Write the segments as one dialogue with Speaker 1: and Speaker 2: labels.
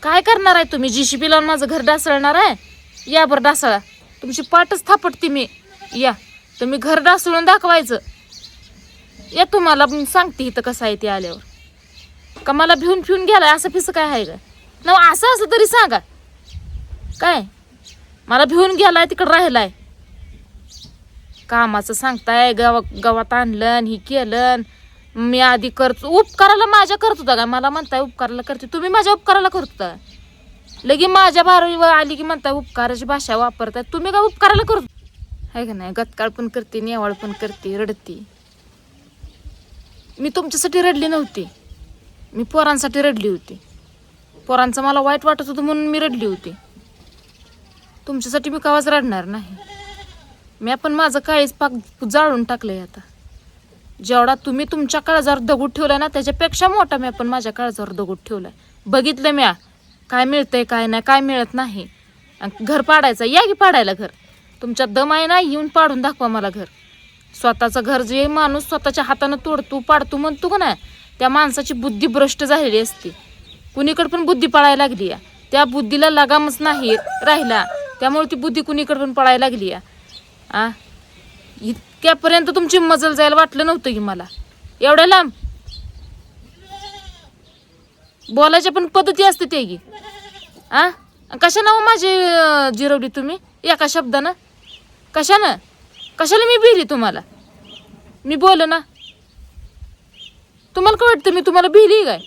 Speaker 1: काय करणार आहे तुम्ही? JCB लावून माझं घर डासळणार आहे? या बरं डासळा, तुमची पाठच थापटते मी. या तुम्ही घर डासळून दाखवायचं. या तुम्हाला सांगते इथं कसं आहे ते आल्यावर. का मला भिवून फिरून गेलाय असं पिसं काय आहे का? ना असं असं तरी सांगा. काय मला भिवून गेलाय तिकडं राहिलाय? कामाचं सांगताय, गावात आणलं ही केलं. मी आधी करतो उपकाराला, माझ्या करत होता का? मला म्हणताय उपकाराला करते, तुम्ही माझ्या उपकाराला करत होता. लगे माझ्या बारावीवर आली की म्हणताय उपकाराची भाषा वापरताय. तुम्ही काय उपकाराला करतो आहे का नाही? गतकाळ पण करते, नेवाळ पण करते, रडते. मी तुमच्यासाठी रडली नव्हती, मी पोरांसाठी रडली होती. पोरांचं मला वाईट वाटत होतं म्हणून मी रडली होती. तुमच्यासाठी मी कवाच रडणार नाही. मी पण माझं काळीच पाक जाळून टाकलंय आता. जेवढा तुम्ही तुमच्या काळजावर दगड ठेवलाय ना, त्याच्यापेक्षा मोठा मी पण माझ्या काळजावर दगड ठेवलाय. बघितलं म्या काय मिळतंय काय नाही, काय मिळत नाही. घर पाडायचं, या की पाडायला घर. तुमच्या दम आहे ना, येऊन पाडून दाखवा मला घर. स्वतःचं घर जे माणूस स्वतःच्या हातानं तोडतो पाडतो म्हणतो का नाही, त्या माणसाची बुद्धी भ्रष्ट झालेली असते. कुणीकडे पण बुद्धी पळायला लागली या, त्या बुद्धीला लगामच नाही राहिला, त्यामुळे ती बुद्धी कुणीकडे पण पळायला लागली या. इतक्यापर्यंत तुमची मजल जायला वाटलं नव्हतं की मला. एवढ्या लांब बोलायच्या पण पद्धती असते ते की. कशानं माझी जिरवली तुम्ही एका शब्दानं? कशाला मी भिली तुम्हाला? मी बोल ना. तुम्हाला काय वाटतं मी तुम्हाला भिली काय?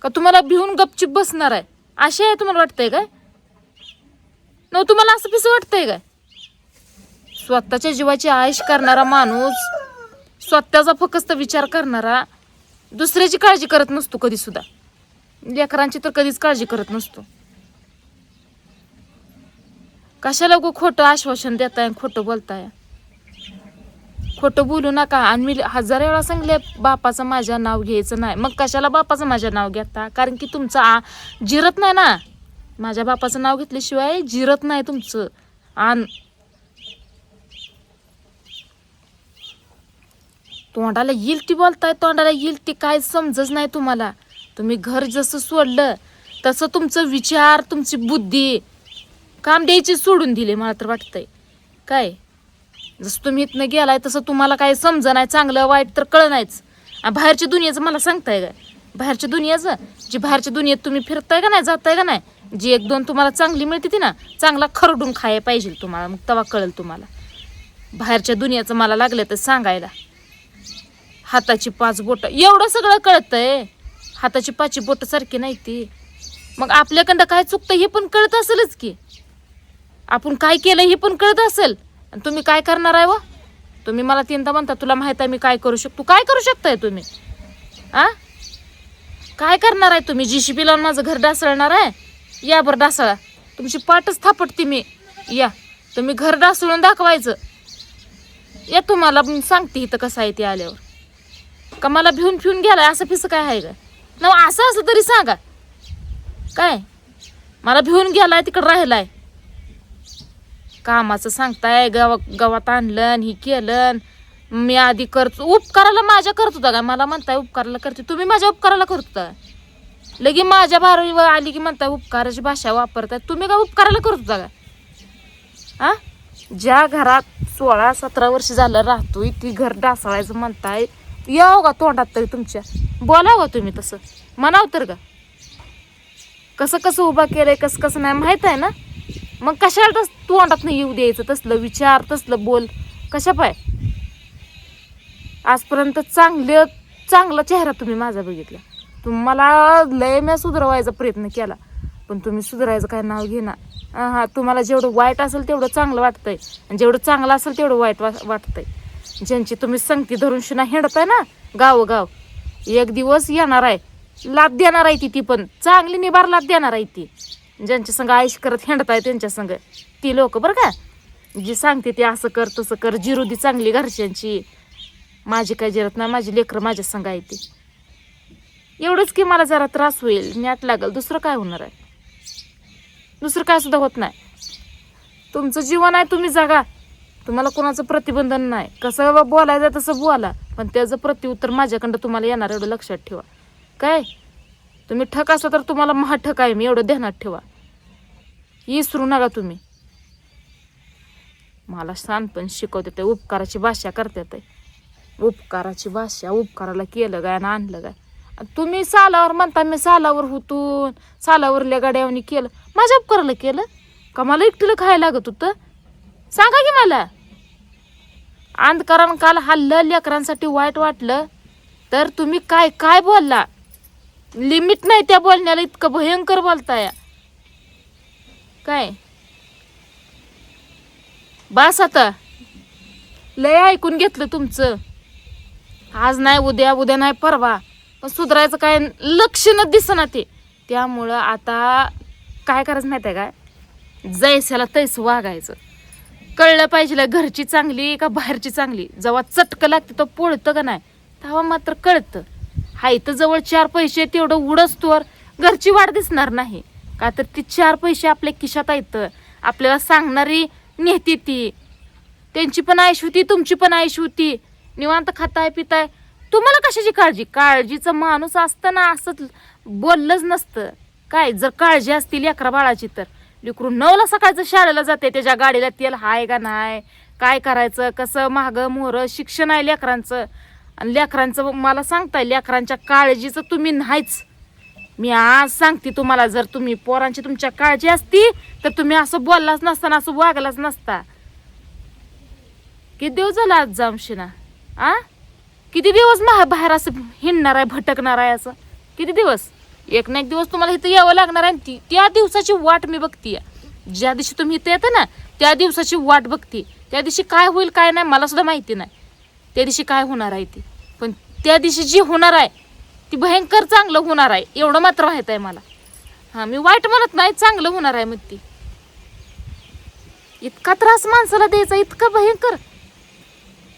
Speaker 1: का तुम्हाला भिवून गपचिप बसणार आहे असे आहे तुम्हाला वाटतंय काय? न तुम्हाला असं पिसं वाटतंय काय? स्वतःच्या जीवाची आयश करणारा माणूस, स्वतःचा फक्त विचार करणारा, दुसऱ्याची काळजी करत नसतो कधी सुद्धा. लेकरांची तर कधीच काळजी करत नसतो. कशाला गो खोटं आश्वासन देताय, खोटं बोलताय? खोटं बोलू नका. आणि मी 1000 वेळा सांगले बापाचं माझ्या नाव घ्यायचं नाही. मग कशाला बापाचं माझ्या नाव घेता? कारण की तुमचं जिरत नाही ना. माझ्या बापाचं नाव घेतल्याशिवाय जिरत नाही तुमचं. तोंडाला येईल ती बोलताय, तोंडाला येईल ती काय समजच नाही तुम्हाला. तुम्ही घर जसं सोडलं तसं तुमचं विचार, तुमची बुद्धी काम द्यायची सोडून दिले मला तर वाटतंय. काय जसं तुम्ही इथनं गेलाय तसं तुम्हाला काय समज नाही, चांगलं वाईट तर कळ नाहीच. बाहेरच्या दुनियेचं मला सांगताय काय? बाहेरच्या दुनियेचं जी बाहेरच्या दुनियेत तुम्ही फिरताय का नाही, जाताय का नाही, जी 1-2 तुम्हाला चांगली मिळते ती ना, चांगला खरडून खायला पाहिजे तुम्हाला. मग तेव्हा कळेल तुम्हाला बाहेरच्या दुनियेचं. मला लागलं तर सांगायला हाताची 5 बोटं एवढं सगळं कळतंय. हाताची 5 बोटं सारखी नाही ती. मग आपल्याकडं काय चुकतं हे पण कळत असेलच की. आपण काय केलं हे पण कळत असेल. आणि तुम्ही काय करणार आहे? व तुम्ही मला 3दा म्हणता तुला माहित आहे मी काय करू शकतो. काय करू शकताय तुम्ही? काय करणार आहे तुम्ही? JCB लावून माझं घर डासळणार आहे? या बरं डासळा, तुमची पाठच थापटते मी. या तुम्ही घर डासळून दाखवायचं. या तुम्हाला सांगते इथं कसं आहे ते आल्यावर. का मला भिवून फिरून गेलाय असं पिसं काय आहे का? ना असं असं तरी सांगा. काय मला भिवून गेलाय तिकडं राहिलाय? कामाचं सांगताय, गावात आणलं ही केलं. मी आधी करतो उपकाराला, माझ्या करत होता का? मला म्हणताय उपकाराला करते, तुम्ही माझ्या उपकाराला करत होता. लगे माझ्या बारावीवर आली की म्हणताय उपकाराची भाषा वापरताय. तुम्ही काय उपकाराला करत होता का? ज्या घरात 16-17 वर्ष झालं राहतोय ती घर डासळायचं म्हणताय. याव का तोंडात तरी तुमच्या? बोलाव तुम्ही तसं म्हणाव तर का? कसं कसं उभा केलंय, कसं कसं नाही माहित आहे ना. मग कशाला तोंडात नाही येऊ द्यायचं तसलं विचार, तसलं बोल? कशा पाय आजपर्यंत चांगला चेहरा तुम्ही माझा बघितला. तुम्हाला लय मी सुधारवायचा प्रयत्न केला, पण तुम्ही सुधारायचं काय नाव घेणार. तुम्हाला जेवढं वाईट असेल तेवढं चांगलं वाटतंय, आणि जेवढं चांगलं असेल तेवढं वाईट वाटतंय. ज्यांची तुम्ही संगती धरून शिना हिंडताय ना गाव, एक दिवस येणार आहे, लाभ देणार आहे ती पण चांगली निबार लाभ देणार आहे ती. ज्यांच्या संग आयुष करत हिंडताय त्यांच्या संग ती लोक बरं का, जी सांगते ती असं कर तसं कर, जिरुदी चांगली घरच्यांची. माझी काय जिरत नाही, माझी लेकरं माझ्या संग आहे ती. एवढंच की मला जरा त्रास होईल, न्याट लागल, दुसरं काय होणार आहे? दुसरं काय सुद्धा होत नाही. तुमचं जीवन आहे, तुम्ही जगा. तुम्हाला कोणाचं प्रतिबंधन नाही. कसं बोलायचं तसं बोला, पण त्याचं प्रत्युत्तर माझ्याकडं तुम्हाला येणार एवढं लक्षात ठेवा. काय तुम्ही ठक असता तर तुम्हाला महाठक आहे मी, एवढं ध्यानात ठेवा. विसरू नका तुम्ही. मला शानपण शिकवते ते उपकाराची भाषा करतात. उपकाराची भाषा, उपकाराला केलं काय आणि आणलं काय. तुम्ही सालावर म्हणता मी सालावर होतून सालावरल्या गाड्यावनी केलं. माझ्या उपकाराला केलं का मला एकटीला खायला लागत होतं? सांगा की मला. अंधकारानं काल हल्लं, लेकरांसाठी वाईट वाटलं तर तुम्ही काय काय बोलला. लिमिट नाही त्या बोलण्याला, इतकं भयंकर बोलताय काय. बास आता, लय ऐकून घेतलं तुमचं. आज नाही उद्या, उद्या नाही परवा, पण सुधारायचं काय लक्षणच दिसना ते. त्यामुळं आता काय करायचं माहिती आहे काय, जैसाला तैस वागायचं. कळलं पाहिजे घरची चांगली का बाहेरची चांगली. जेव्हा चटकं लागते तो पोळतं का नाही तेव्हा मात्र कळतं. हाय तर जवळ 4 पैसे तेवढं उडसतोवर घरची वाढ दिसणार नाही का, तर ती 4 पैसे आपल्या खिशात येतं. आपल्याला सांगणारी नेहती ती, त्यांची पण आयुष्य होती, तुमची पण आयुष्य होती. निवांत खाताय पिताय, तुम्हाला कशाची काळजी. काळजीचं माणूस असताना असं बोललंच नसतं काय. जर काळजी असतील लेकरा बाळाची तर लेकरू 9ला सकाळचं शाळेला जाते, त्याच्या गाडीला तेल हाय का नाही, काय करायचं, कसं मागं मोहरं शिक्षण आहे लेकरांचं. आणि लेकरांचं मला सांगताय, लेकरांच्या काळजीचं तुम्ही नाहीच. मी आज सांगते तुम्हाला, जर तुम्ही पोरांची तुमच्या काळजी असती तर तुम्ही असं बोललाच नसता, असं वागलाच नसता. किती दिवस झाला आज जामशिना? किती दिवस बाहेर असं हिंडणार आहे, भटकणार आहे असं? किती दिवस? एक ना एक दिवस तुम्हाला इथं यावं लागणार आहे. त्या दिवसाची वाट मी बघतीये. ज्या दिवशी तुम्ही इथं येता ना त्या दिवसाची वाट बघते. त्या दिवशी काय होईल काय नाही मला सुद्धा माहिती नाही, त्या दिवशी काय होणार आहे ती. पण त्या दिवशी जी होणार आहे ती भयंकर चांगलं होणार आहे, एवढं मात्र माहित आहे मला. मी वाईट म्हणत नाही, चांगलं होणार आहे. मग ती इतका त्रास माणसाला द्यायचा, इतका भयंकर.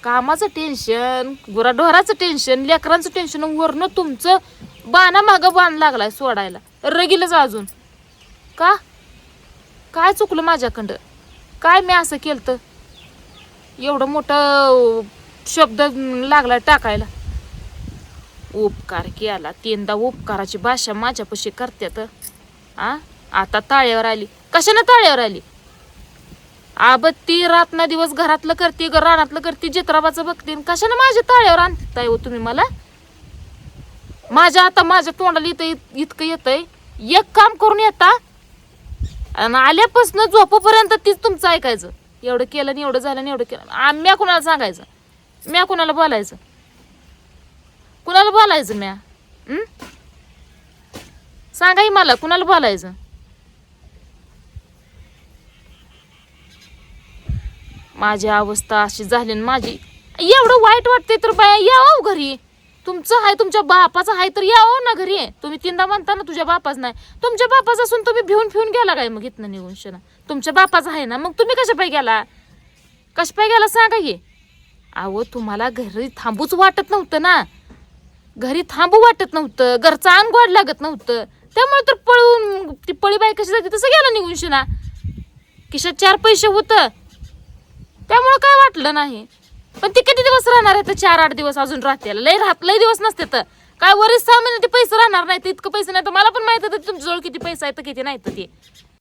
Speaker 1: कामाचं टेन्शन, गुराढोराचं टेन्शन, लेकरांचं टेन्शन, वरनं तुमचं बाणा मागं बाण लागलाय सोडायला. रगीलच अजून का? काय चुकलं माझ्याकडं? काय मी असं केलं तर एवढं मोठं शब्द लागला टाकायला? उपकार केला 3दा, उपकाराची भाषा माझ्यापाशी करत्यात. आता ताळ्यावर आली. कशाने ताळ्यावर आली? ती रात ना दिवस घरातलं करते, रानातलं करते, चित्राबाचं बघते, कशाने माझ्या ताळ्यावर आणताय हो तुम्ही मला? माझ्या तोंडाला इतकं येतंय. एक काम करून येता आणि आल्यापासून झोपेपर्यंत तीच तुमचं ऐकायचं. एवढं केलं आणि एवढं झालं आणि एवढं केलं. म्या कुणाला सांगायचं? म्या कुणाला बोलायचं? कुणाला बोलायचं म्या? सांगाही मला, कुणाला बोलायचं? माझी अवस्था अशी झाली ना माझी, एवढं वाईट वाटते तर बाया यावं घरी. तुमचं आहे, तुमच्या बापाचं आहे तर यावं ना घरी. तुम्ही 3दा म्हणता ना तुझ्या बापाच नाही. तुमच्या बापाचं असून तुम्ही भिवून गेला काय मग इथनं निघून शना? तुमच्या बापाचं आहे ना, मग तुम्ही कशा पाय गेला? कशा पाय गेला सांगा की. तुम्हाला घरी थांबूच वाटत नव्हतं ना, घरी थांबू वाटत नव्हतं, घरचं अन्न गोड लागत नव्हतं. त्यामुळे तर पळून ती पळी बाई कशी जाते तसं गेला निघून शना. खिशात 4 पैसे होतं त्यामुळं काय वाटलं नाही. पण ती किती दिवस राहणार आहे तर? 4-8 दिवस अजून राहते. लय दिवस नसते तर काय, वरीस 6 महिने ते पैसे राहणार नाही. इतकं पैसे नाही तर मला पण माहित होतं तुमच्याजवळ किती पैसा आहे तर किती नाही तर ते.